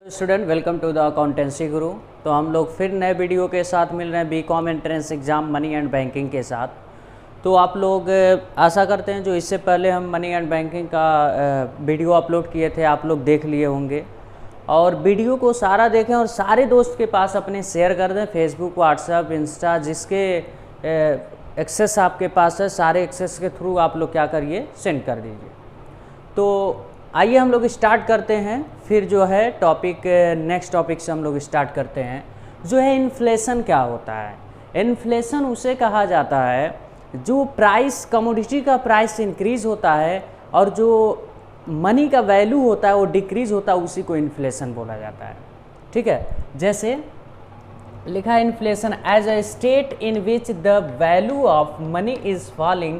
Student, welcome to the accountancy guru. तो हम लोग फिर नए वीडियो के साथ मिल रहे हैं BCom entrance exam money and banking के साथ। तो आप लोग आशा करते हैं जो इससे पहले हम मनी एंड बैंकिंग का वीडियो अपलोड किए थे आप लोग देख लिए होंगे, और वीडियो को सारा देखें और सारे दोस्त के पास अपने शेयर कर दें। फेसबुक, व्हाट्सएप, इंस्टा, जिसके एक्सेस आपके पास है सारे एक्सेस के थ्रू आप लोग क्या करिए, सेंड कर दीजिए। तो आइए हम लोग स्टार्ट करते हैं। फिर जो है टॉपिक नेक्स्ट टॉपिक से हम लोग स्टार्ट करते हैं, जो है इन्फ्लेशन क्या होता है। इन्फ्लेशन उसे कहा जाता है जो प्राइस, कमोडिटी का प्राइस इंक्रीज होता है और जो मनी का वैल्यू होता है वो डिक्रीज होता है, उसी को इन्फ्लेशन बोला जाता है। ठीक है, जैसे लिखा है inflation as a state in which the value of money is falling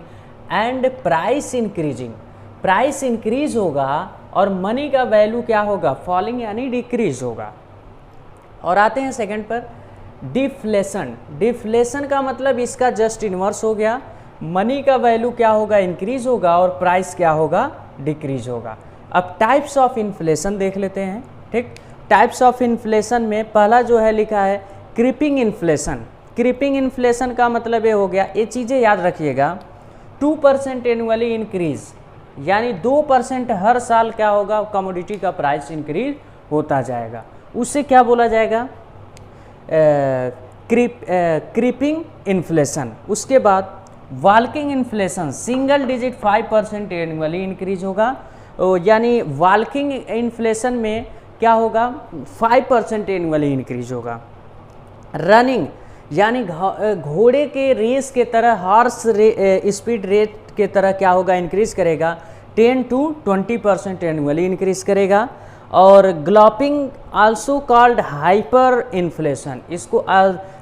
and price increasing. Price increase होगा और मनी का वैल्यू क्या होगा, फॉलिंग यानी डिक्रीज होगा। और आते हैं सेकंड पर, डिफ्लेशन। डिफ्लेशन का मतलब इसका जस्ट इन्वर्स हो गया, मनी का वैल्यू क्या होगा, इंक्रीज होगा और प्राइस क्या होगा, डिक्रीज होगा। अब टाइप्स ऑफ इन्फ्लेशन देख लेते हैं। ठीक, टाइप्स ऑफ इन्फ्लेशन में पहला जो है लिखा है क्रीपिंग इन्फ्लेशन। क्रीपिंग इन्फ्लेशन का मतलब ये हो गया, ये चीज़ें याद रखिएगा, 2% एनुअली इंक्रीज, यानी 2% हर साल क्या होगा, कमोडिटी का प्राइस इंक्रीज होता जाएगा, उससे क्या बोला जाएगा, क्रीपिंग इन्फ्लेशन। उसके बाद walking inflation, single digit 5% annually increase होगा, यानी वाल्किंग इन्फ्लेशन में क्या होगा, 5% एनुअली इंक्रीज होगा। रनिंग यानी घोड़े के रेस के तरह, हॉर्स स्पीड रेट के तरह क्या होगा, इंक्रीज करेगा, 10 to 20% एनुअली इंक्रीज करेगा। और ग्लोपिंग आल्सो कॉल्ड हाइपर इन्फ्लेशन, इसको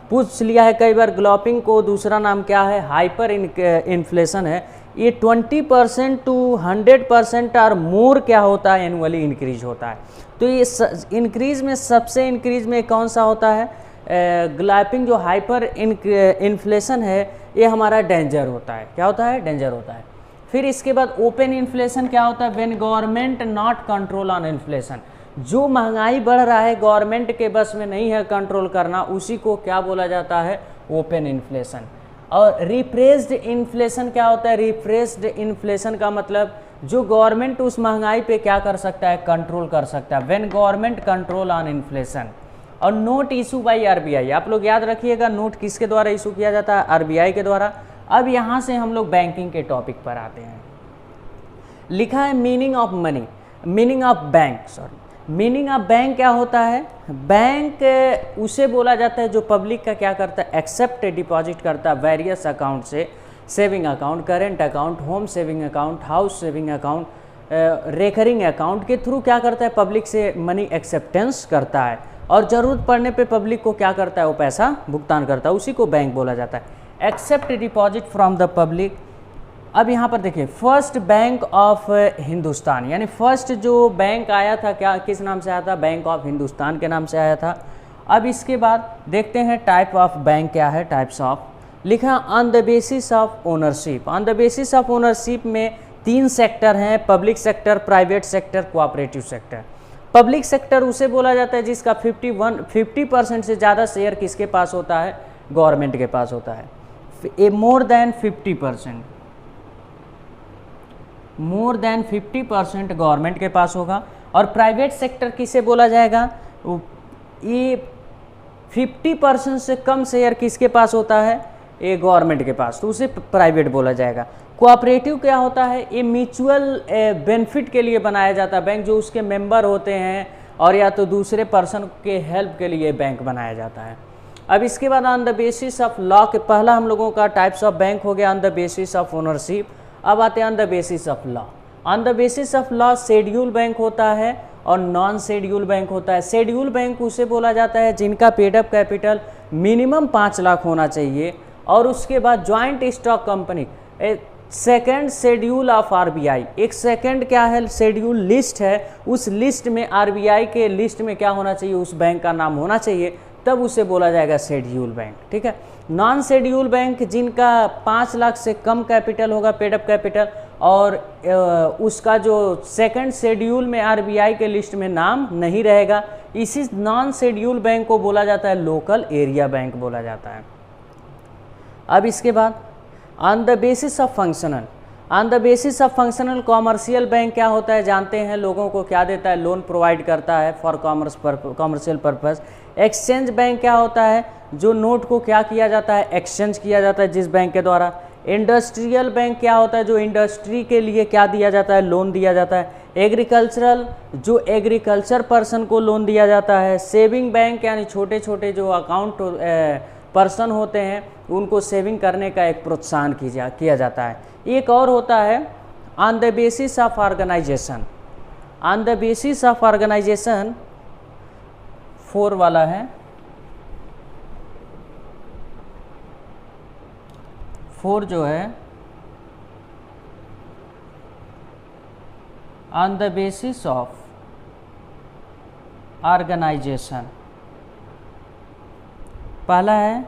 पूछ लिया है कई बार, ग्लोपिंग को दूसरा नाम क्या है, हाइपर इन्फ्लेशन है। ये 20% to 100% और मोर क्या होता है, एनुअली इंक्रीज होता है। तो ये इंक्रीज में सबसे इंक्रीज में कौन सा होता है, ग्लोपिंग जो हाइपर इन्फ्लेशन है ये हमारा डेंजर होता है। क्या होता है, डेंजर होता है। फिर इसके बाद ओपन इन्फ्लेशन क्या होता है, when government not control on inflation, जो महंगाई बढ़ रहा है गवर्नमेंट के बस में नहीं है कंट्रोल करना, उसी को क्या बोला जाता है, ओपन इन्फ्लेशन। और रिप्रेस्ड इन्फ्लेशन क्या होता है, रिप्रेस्ड इन्फ्लेशन का मतलब जो गवर्नमेंट उस महंगाई पे क्या कर सकता है, कंट्रोल कर सकता है, when government control on inflation. और नोट इशू बाई आरबीआई, आप लोग याद रखिएगा नोट किसके द्वारा इशू किया जाता है, आरबीआई के द्वारा। अब यहाँ से हम लोग बैंकिंग के टॉपिक पर आते हैं। लिखा है meaning of money, meaning of bank, sorry, meaning of bank क्या होता है, बैंक उसे बोला जाता है जो पब्लिक का क्या करता है, एक्सेप्ट डिपॉजिट करता है वेरियस अकाउंट से, saving account, current account, home saving account, house saving account, recurring account के थ्रू क्या करता है, पब्लिक से मनी एक्सेप्टेंस करता है और ज़रूरत पड़ने पे पब्लिक को क्या करता है, वो पैसा भुगतान करता है, उसी को बैंक बोला जाता है। Except deposit from the public. अब यहाँ पर देखिए, फर्स्ट बैंक ऑफ हिंदुस्तान, यानी फर्स्ट जो बैंक आया था क्या, किस नाम से आया था, बैंक ऑफ हिंदुस्तान के नाम से आया था। अब इसके बाद देखते हैं टाइप ऑफ बैंक क्या है, टाइप्स ऑफ। लिखा on the basis of ownership. On the basis of ownership में 3 सेक्टर हैं, public sector, private sector, cooperative sector. Public sector उसे बोला जाता है जिसका 50% से ज़्यादा शेयर किसके पास होता है, गवर्नमेंट के पास होता है, more than 50%, more than 50% government के पास होगा। और प्राइवेट सेक्टर किसे बोला जाएगा, ये 50% से कम शेयर किसके पास होता है, ये गवर्नमेंट के पास, तो उसे प्राइवेट बोला जाएगा। कोऑपरेटिव क्या होता है, ये म्यूचुअल बेनिफिट के लिए बनाया जाता है बैंक, जो उसके मेंबर होते हैं और या तो दूसरे पर्सन के हेल्प के लिए बैंक बनाया जाता है। अब इसके बाद on the basis of law के, पहला हम लोगों का टाइप्स ऑफ बैंक हो गया on the basis of ownership. अब आते हैं on the basis of law. On the basis of law schedule bank होता है और नॉन शेड्यूल बैंक होता है। शेड्यूल बैंक उसे बोला जाता है जिनका paid up capital minimum 5 lakh होना चाहिए और उसके बाद joint stock company. Second schedule of RBI, एक सेकेंड क्या है, शेड्यूल लिस्ट है, उस लिस्ट में आरबीआई के लिस्ट में क्या होना चाहिए, उस बैंक का नाम होना चाहिए, तब उसे बोला जाएगा शेड्यूल बैंक। ठीक है, नॉन शेड्यूल बैंक जिनका 5 लाख से कम कैपिटल होगा, पेड अप कैपिटल, और उसका जो सेकंड शेड्यूल में आरबीआई के लिस्ट में नाम नहीं रहेगा, इसी नॉन शेड्यूल बैंक को बोला जाता है लोकल एरिया बैंक बोला जाता है। अब इसके बाद on the basis of functional commercial bank क्या होता है जानते हैं, लोगों को क्या देता है, लोन प्रोवाइड करता है for commercial purpose. Exchange bank क्या होता है, जो नोट को क्या किया जाता है, एक्सचेंज किया जाता है जिस बैंक के द्वारा। इंडस्ट्रियल बैंक क्या होता है, जो इंडस्ट्री के लिए क्या दिया जाता है, लोन दिया जाता है। एग्रीकल्चरल, जो एग्रीकल्चर पर्सन को लोन दिया जाता है। सेविंग बैंक यानी छोटे छोटे जो अकाउंट पर्सन होते हैं उनको सेविंग करने का एक प्रोत्साहन किया जाता है। एक और होता है on the basis of organisation. On the basis of organisation 4 वाला है, 4 जो है on the basis of organisation. पहला है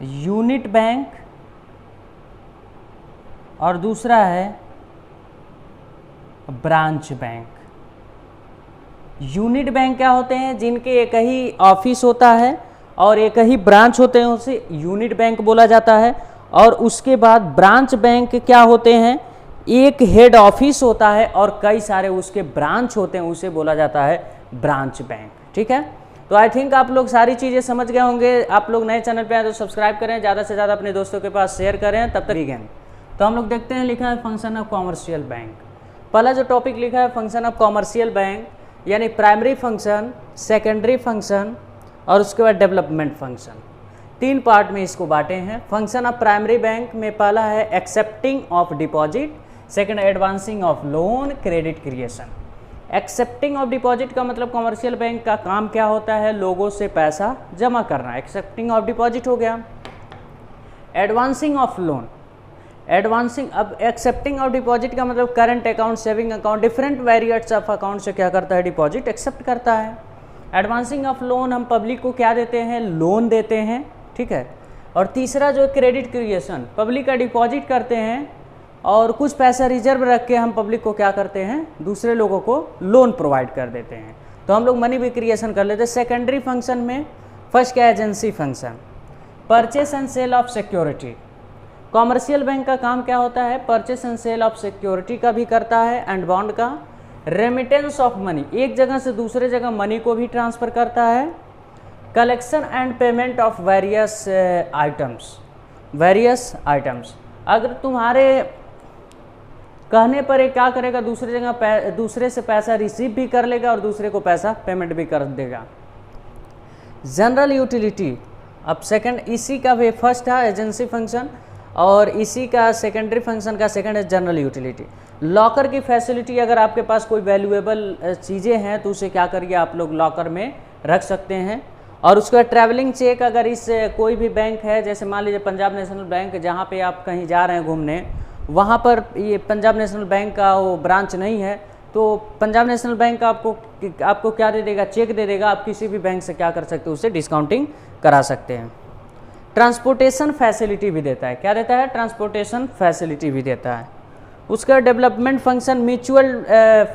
यूनिट बैंक और दूसरा है ब्रांच बैंक। यूनिट बैंक क्या होते हैं, जिनके एक ही ऑफिस होता है और एक ही ब्रांच होते हैं, उसे यूनिट बैंक बोला जाता है। और उसके बाद ब्रांच बैंक क्या होते हैं, एक हेड ऑफिस होता है और कई सारे उसके ब्रांच होते हैं, उसे बोला जाता है ब्रांच बैंक। ठीक है, तो आई थिंक आप लोग सारी चीज़ें समझ गए होंगे। आप लोग नए चैनल पे आए तो सब्सक्राइब करें, ज़्यादा से ज़्यादा अपने दोस्तों के पास शेयर करें। तब तक again तो हम लोग देखते हैं, लिखा है फंक्शन ऑफ कॉमर्शियल बैंक। पहला जो टॉपिक लिखा है फंक्शन ऑफ कॉमर्शियल बैंक, यानी प्राइमरी फंक्शन, सेकेंडरी फंक्शन और उसके बाद डेवलपमेंट फंक्शन। 3 पार्ट में इसको बांटे हैं। फंक्शन ऑफ प्राइमरी बैंक में पहला है accepting of deposit, second advancing of loan, credit creation. Accepting of deposit का मतलब कॉमर्शियल बैंक का काम क्या होता है, लोगों से पैसा जमा करना, एक्सेप्टिंग ऑफ डिपॉजिट हो गया। एडवांसिंग ऑफ लोन, अब एक्सेप्टिंग ऑफ डिपॉजिट का मतलब current account, saving account, different variants of account से क्या करता है, डिपॉजिट एक्सेप्ट करता है। एडवांसिंग ऑफ लोन, हम पब्लिक को क्या देते हैं, लोन देते हैं। ठीक है, और तीसरा जो क्रेडिट क्रिएशन, पब्लिक का डिपॉजिट करते हैं और कुछ पैसा रिजर्व रख के हम पब्लिक को क्या करते हैं, दूसरे लोगों को लोन प्रोवाइड कर देते हैं, तो हम लोग मनी भी क्रिएशन कर लेते हैं। सेकेंडरी फंक्शन में फर्स्ट क्या, agency function, purchase and sale of security. Commercial bank का काम क्या होता है, purchase and sale of security का भी करता है एंड बॉन्ड का। रेमिटेंस ऑफ मनी, एक जगह से दूसरे जगह मनी को भी ट्रांसफ़र करता है। Collection and payment of various items, अगर तुम्हारे कहने पर क्या करेगा, दूसरे से पैसा रिसीव भी कर लेगा और दूसरे को पैसा पेमेंट भी कर देगा। जनरल यूटिलिटी, अब सेकंड, इसी का भी फर्स्ट है एजेंसी फंक्शन और इसी का सेकेंडरी फंक्शन का सेकंड है जनरल यूटिलिटी। लॉकर की फैसिलिटी, अगर आपके पास कोई वैल्यूएबल चीज़ें हैं तो उसे क्या करिए, आप लोग लॉकर में रख सकते हैं। और उसका ट्रैवलिंग चेक, अगर इस कोई भी बैंक है, जैसे मान लीजिए पंजाब नेशनल बैंक, जहाँ पे आप कहीं जा रहे हैं घूमने, वहाँ पर ये पंजाब नेशनल बैंक का वो ब्रांच नहीं है, तो पंजाब नेशनल बैंक आपको क्या दे देगा, चेक दे देगा। आप किसी भी बैंक से क्या कर सकते हो, उसे डिस्काउंटिंग करा सकते हैं। ट्रांसपोर्टेशन फैसिलिटी भी देता है, क्या देता है, ट्रांसपोर्टेशन फैसिलिटी भी देता है। उसका development function mutual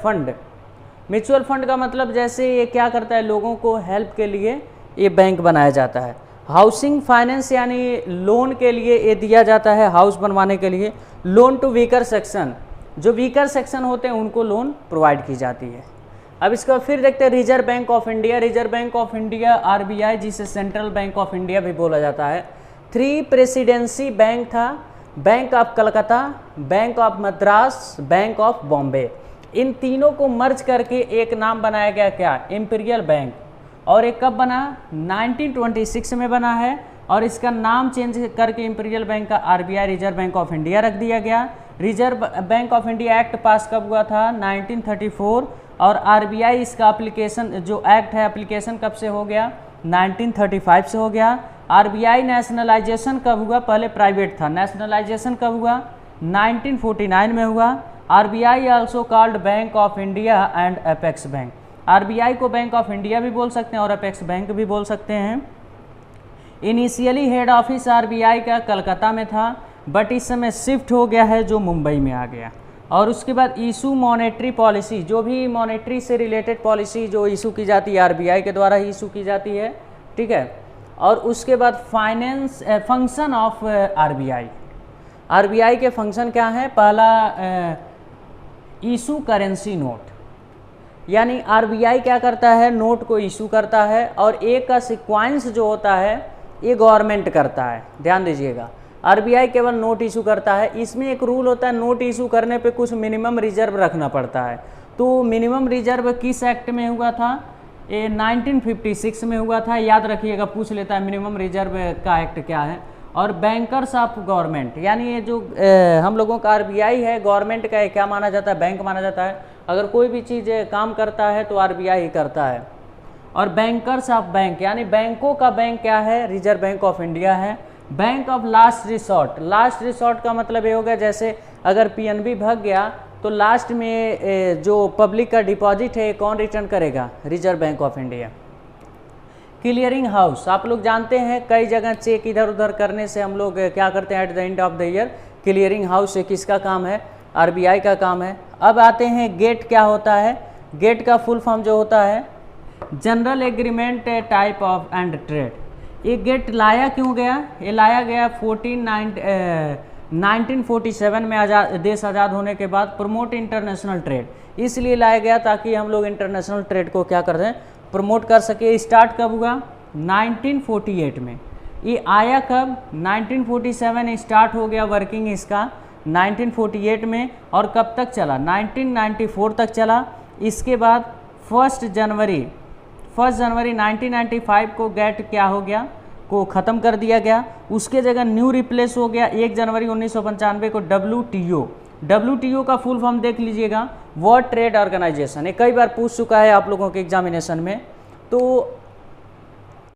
fund, mutual fund का मतलब जैसे ये क्या करता है, लोगों को हेल्प के लिए ये बैंक बनाया जाता है। हाउसिंग फाइनेंस यानी लोन के लिए ये दिया जाता है, हाउस बनवाने के लिए। लोन टू वीकर सेक्शन, जो वीकर सेक्शन होते हैं उनको लोन प्रोवाइड की जाती है। अब इसका फिर देखते हैं Reserve Bank of India. Reserve Bank of India RBI, जिसे सेंट्रल बैंक ऑफ इंडिया भी बोला जाता है। 3 प्रेसिडेंसी बैंक था, Bank of Calcutta, Bank of Madras, Bank of Bombay. इन तीनों को मर्ज करके एक नाम बनाया गया, क्या, इंपीरियल बैंक। और एक कब बना, 1926 में बना है और इसका नाम चेंज करके इंपीरियल बैंक का RBI reserve Bank of India रख दिया गया। Reserve Bank of India act पास कब हुआ था, 1934। और आरबीआई इसका एप्लीकेशन, जो एक्ट है एप्लीकेशन कब से हो गया, 1935 से हो गया। आरबीआई नेशनलाइजेशन कब हुआ, पहले प्राइवेट था, नेशनलाइजेशन कब हुआ, 1949 में हुआ। RBI also called bank of India and apex bank. RBI को बैंक ऑफ इंडिया भी बोल सकते हैं और अपेक्स बैंक भी बोल सकते हैं। इनिशियली हेड ऑफिस आरबीआई का कलकत्ता में था, बट इस समय शिफ्ट हो गया है जो मुंबई में आ गया। और उसके बाद इशू मॉनेटरी पॉलिसी, जो भी मॉनेटरी से रिलेटेड पॉलिसी जो इशू की जाती है आरबीआई के द्वारा ही इशू की जाती है, ठीक है। और उसके बाद finance function of RBI, RBI के फंक्शन क्या है, पहला इशू करेंसी नोट, यानी आरबीआई क्या करता है, नोट को इशू करता है और एक का सीक्वेंस जो होता है ये गवर्नमेंट करता है, ध्यान दीजिएगा। आरबीआई केवल नोट इशू करता है, इसमें एक रूल होता है, नोट इशू करने पे कुछ मिनिमम रिजर्व रखना पड़ता है। तो मिनिमम रिजर्व किस एक्ट में हुआ था, ये 1956 में हुआ था, याद रखिएगा, पूछ लेता है मिनिमम रिजर्व का एक्ट क्या है। और बैंकर्स ऑफ गवर्नमेंट, यानी ये जो हम लोगों का आरबीआई है, गवर्नमेंट का क्या माना जाता है, बैंक माना जाता है। अगर कोई भी चीज़ काम करता है तो आरबीआई ही करता है। और बैंकर्स ऑफ बैंक, यानी बैंकों का बैंक क्या है, रिजर्व बैंक ऑफ इंडिया है। Bank of last resort, last resort का मतलब ये हो गया जैसे अगर पीएनबी भाग गया तो लास्ट में जो पब्लिक का डिपॉजिट है कौन रिटर्न करेगा, reserve Bank of India. Clearing house, आप लोग जानते हैं कई जगह चेक इधर उधर करने से हम लोग क्या करते हैं at the end of the year, clearing house किसका काम है, आरबीआई का काम है। अब आते हैं गेट क्या होता है, गेट का फुल फॉर्म जो होता है general agreement type of and trade. ये गेट लाया क्यों गया, ये लाया गया 1947 में देश आज़ाद होने के बाद, प्रमोट इंटरनेशनल ट्रेड, इसलिए लाया गया ताकि हम लोग इंटरनेशनल ट्रेड को क्या कर दें, प्रमोट कर सके। स्टार्ट कब हुआ, 1948 में। ये आया कब, 1947 स्टार्ट हो गया वर्किंग इसका 1948 में, और कब तक चला, 1994 तक चला। इसके बाद 1 जनवरी 1995 को गेट क्या हो गया, को ख़त्म कर दिया गया। उसके जगह न्यू रिप्लेस हो गया 1 जनवरी 1995 को WTO। WTO का फुल फॉर्म देख लीजिएगा, वर्ल्ड ट्रेड ऑर्गेनाइजेशन, ये कई बार पूछ चुका है आप लोगों के एग्जामिनेशन में। तो